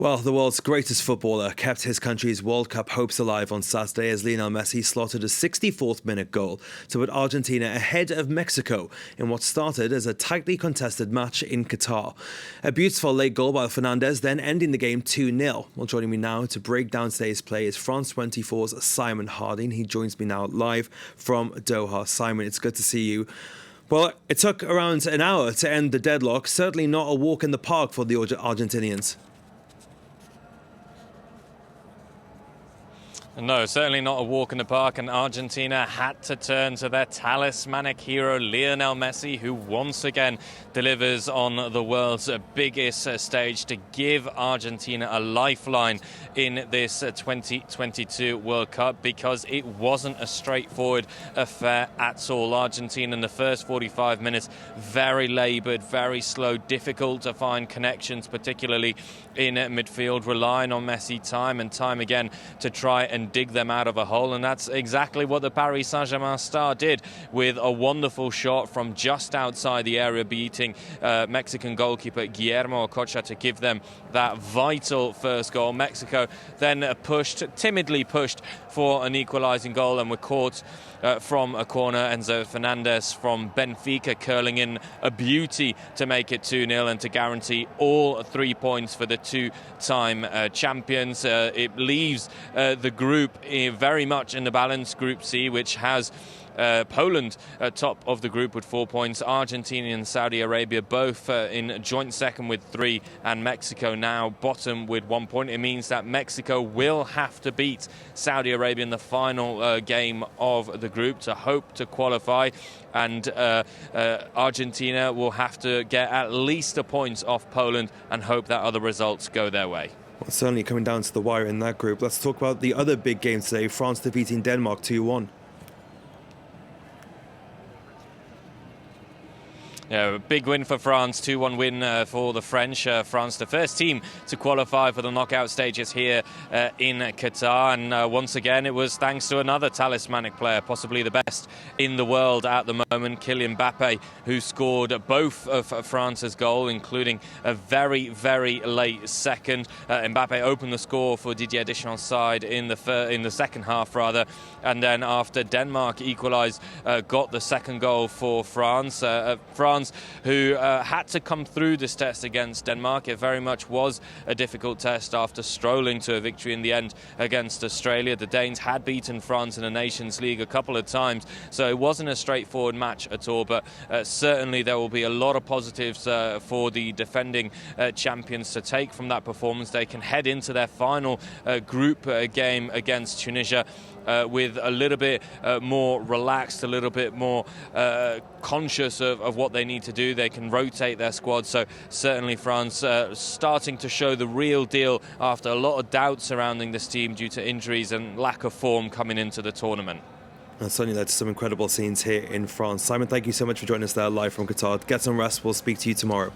Well, the world's greatest footballer kept his country's World Cup hopes alive on Saturday as Lionel Messi slotted a 64th-minute goal to put Argentina ahead of Mexico in what started as a tightly contested match in Qatar. A beautiful late goal by Fernandez, then ending the game 2-0. Well, joining me now to break down today's play is France 24's Simon Harding. He joins me now live from Doha. Simon, it's good to see you. Well, it took around an hour to end the deadlock. Certainly not a walk in the park for the Argentinians. No, certainly not a walk in the park, and Argentina had to turn to their talismanic hero, Lionel Messi, who once again delivers on the world's biggest stage to give Argentina a lifeline in this 2022 World Cup, because it wasn't a straightforward affair at all. Argentina in the first 45 minutes, very laboured, very slow, difficult to find connections, particularly in midfield, relying on Messi time and time again to try and dig them out of a hole, and that's exactly what the Paris Saint-Germain star did with a wonderful shot from just outside the area, beating Mexican goalkeeper Guillermo Ochoa to give them that vital first goal. Mexico then timidly pushed for an equalising goal and were caught from a corner. Enzo Fernandez from Benfica curling in a beauty to make it 2-0 and to guarantee all 3 points for the two-time champions. It leaves the group very much in the balance, Group C, which has Poland top of the group with 4 points, Argentina and Saudi Arabia both in joint second with 3, and Mexico now bottom with 1 point. It means that Mexico will have to beat Saudi Arabia in the final game of the group to hope to qualify, and Argentina will have to get at least a point off Poland and hope that other results go their way. Well, certainly coming down to the wire in that group. Let's talk about the other big game today, France defeating Denmark 2-1. Yeah, a big win for France, 2-1 win for the French. France, the first team to qualify for the knockout stages here in Qatar. And once again, it was thanks to another talismanic player, possibly the best in the world at the moment, Kylian Mbappe, who scored both of France's goal, including a very, very late second. Mbappe opened the score for Didier Deschamps' side in the second half, rather. And then after Denmark equalised, got the second goal for France. France, who had to come through this test against Denmark. It very much was a difficult test after strolling to a victory in the end against Australia. The Danes had beaten France in the Nations League a couple of times, so it wasn't a straightforward match at all, but certainly there will be a lot of positives for the defending champions to take from that performance. They can head into their final group game against Tunisia with a little bit more relaxed, a little bit more conscious of what they need to do. They can rotate their squad, so certainly France starting to show the real deal after a lot of doubt surrounding this team due to injuries and lack of form coming into the tournament. And certainly led to some incredible scenes here in France. Simon, thank you so much for joining us there live from Qatar. Get some rest. We'll speak to you tomorrow.